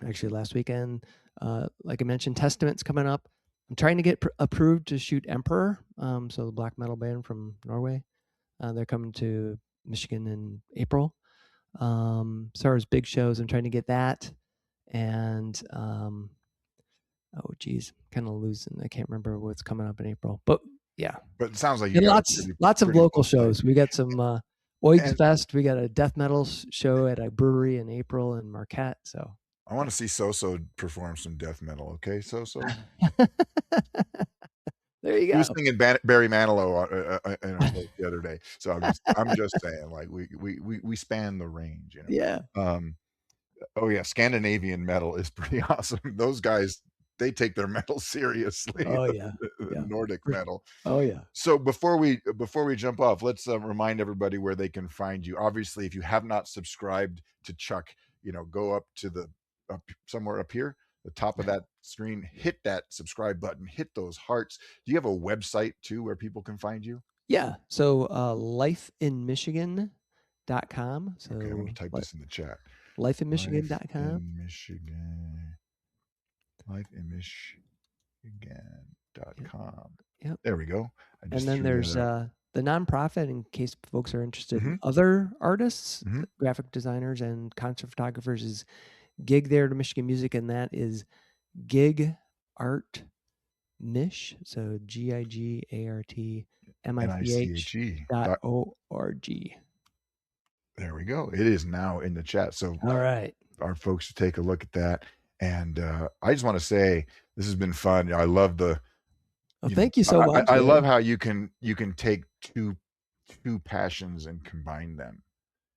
Actually, last weekend, like I mentioned, Testament's coming up. I'm trying to get approved to shoot Emperor, so the black metal band from Norway. They're coming to Michigan in April. As far as big shows, I'm trying to get that, and oh geez, kind of losing. I can't remember what's coming up in April, but yeah, But it sounds like you and got a lots of pretty local full plate. shows. We got some Oigs And Fest. We got a death metal show at a brewery in April in Marquette. So I wanna see Soso perform some death metal, okay, Soso? yeah. There you He was go. singing Barry Manilow, in a clip the other day, so I'm just saying, like, we span the range, Yeah. Oh, yeah, Scandinavian metal is pretty awesome. Those guys, they take their metal seriously, Oh, yeah. the Yeah. Nordic For metal. Oh, yeah. So before we jump off, let's, remind everybody where they can find you. Obviously, if you have not subscribed to Chuck, go up to the up somewhere up here, the top of that screen, hit that subscribe button, hit those hearts. Do you have a website too where people can find you? Yeah. So, lifeinmichigan.com. Okay, I'm gonna So, type this in the chat. lifeinmichigan.com. Life in Michigan.com. Yep. There we go. I And just then threw there's, that up. the nonprofit in case folks are interested in Mhm, other artists, mhm. graphic designers, and concert photographers is Gig There to Michigan Music, and that is Gig Art Mish, so GIGARTMICH NICHE. .org. There we go. It is now in the chat. So All right. our folks to take a look at that. And I just want to say this has been fun. I love the, Well, thank you so much, I love man. how you can take two passions and combine them,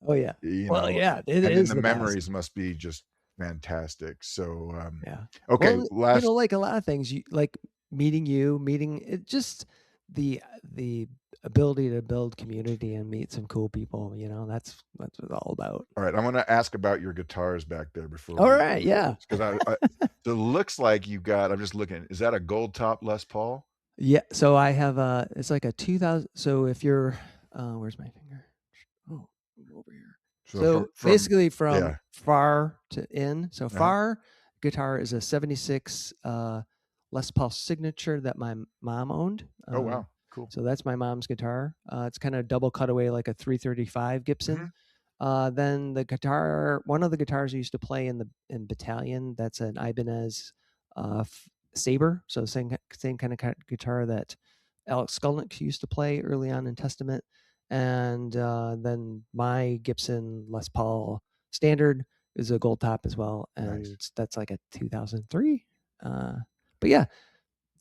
Oh, yeah. you Well, know, yeah, it and then is the the best. memories must be just fantastic. So Yeah. okay, Well, last like a lot of things, you like meeting it just the ability to build community and meet some cool people, that's what it's all about. all right, I wanna ask about your guitars back there before All we right, yeah. close, 'cause so it looks like you got I'm just looking, is that a gold top Les Paul? Yeah, so I have it's like a 2000, so if you're where's my finger? Oh, over here. So So from basically from yeah, far to in. So uh-huh. far guitar is a 76 Les Paul signature that my mom owned. Oh, wow, cool. So that's my mom's guitar. It's kind of double cutaway like a 335 Gibson. Mhm. Then one of the guitars I used to play in battalion, that's an Ibanez Saber. So same kind of guitar that Alex Skolnick used to play early on in Testament. And then my Gibson Les Paul Standard is a gold top as well, Nice. and that's like a 2003. But yeah,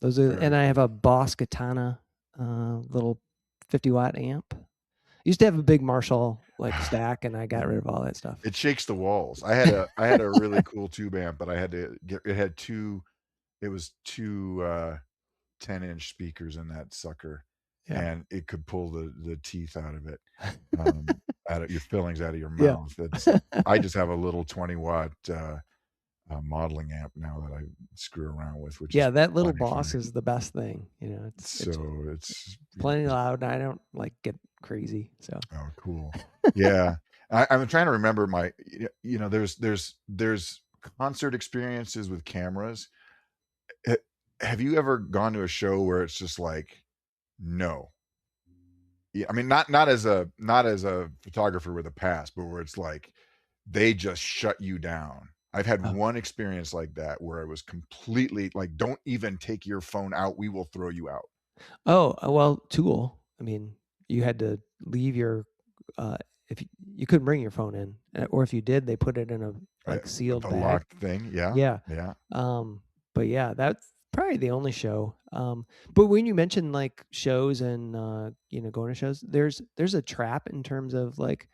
those are, Very and I have cool. a Boss Katana little 50-watt amp. Used to have a big Marshall like stack, and I got rid of all that stuff. It shakes the walls. I had a really cool tube amp, but I had to get it had 2 it was 2, 10-inch speakers in that sucker, Yeah. and it could pull the teeth out of it, out of your fillings out of your Yeah. mouth. I just have a little 20-watt, modeling app now that I screw around with, which is Yeah, that little plenty boss funny. is the best thing, it's So it's plenty loud, and I don't, like, get crazy, so oh, cool. Yeah. I'm trying to remember there's concert experiences with cameras. Ha have you ever gone to a show where it's just like, "No." Yeah, I mean, not as a photographer with a past, but where it's like, they just shut you down. I've had Oh. one experience like that where I was completely like, "Don't even take your phone out, we will throw you out." Oh, well, Tool, I mean, you had to leave your, if you couldn't bring your phone in, or if you did, they put it in a, Uh, like, sealed the bag. locked thing, yeah, Yeah, yeah. but yeah, that's probably the only show, but when you mentioned, like, shows and, going to shows, there's a trap in terms of, like,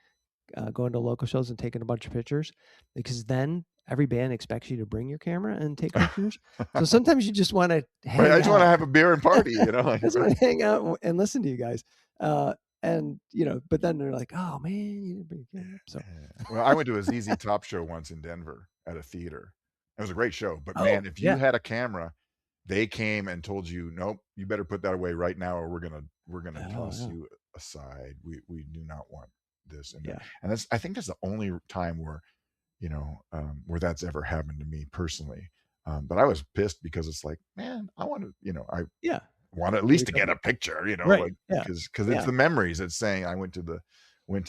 going to local shows and taking a bunch of pictures, because then every band expects you to bring your camera and take pictures. So sometimes you just wanna Right, I hang just wanna out. have a beer and party, I like, just wanna hang out and listen to you guys. And, but then they're like, "Oh, man, you didn't bring your camera." So yeah. Well, I went to a ZZ Top show once in Denver at a theater. It was a great show, but oh, man, if you yeah. had a camera, they came and told you, "Nope, you better put that away right now or we're gonna Oh, toss yeah. you aside. We do not want this," Yeah. and that's I think that's the only time where, where that's ever happened to me personally. But I was pissed because it's like, man, I Yeah. want at Give least it to a get a picture, right. like Yeah. because it's Yeah. the memories. It's saying I went to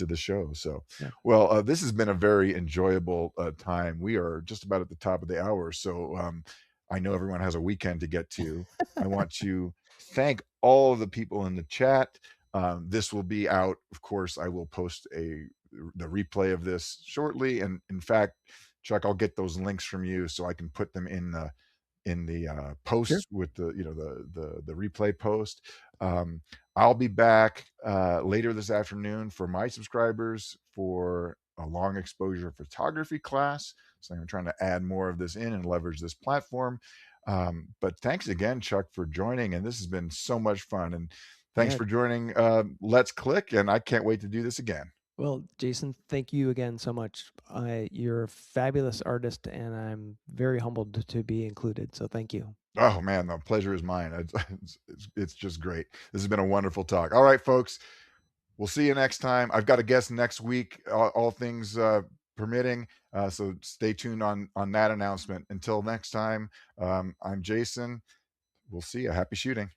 the show. So, Yeah. well, this has been a very enjoyable time. We are just about at the top of the hour, so I know everyone has a weekend to get to. I want to thank all of the people in the chat. This will be out, of course. I will post the replay of this shortly, and in fact, Chuck, I'll get those links from you so I can put them in the Sure. post with the replay post. Um, I'll be back later this afternoon for my subscribers for a long exposure photography class. So I'm trying to add more of this in and leverage this platform. But thanks again, Chuck, for joining, and this has been so much fun. And thanks Yeah. for joining Let's Click, and I can't wait to do this again. Well, Jason, thank you again so much. You're a fabulous artist, and I'm very humbled to be included. So thank you. Oh man, the pleasure is mine. It's just great. This has been a wonderful talk. All right, folks. We'll see you next time. I've got a guest next week, all things permitting. So stay tuned on that announcement. Until next time, I'm Jason. We'll see you. Happy shooting.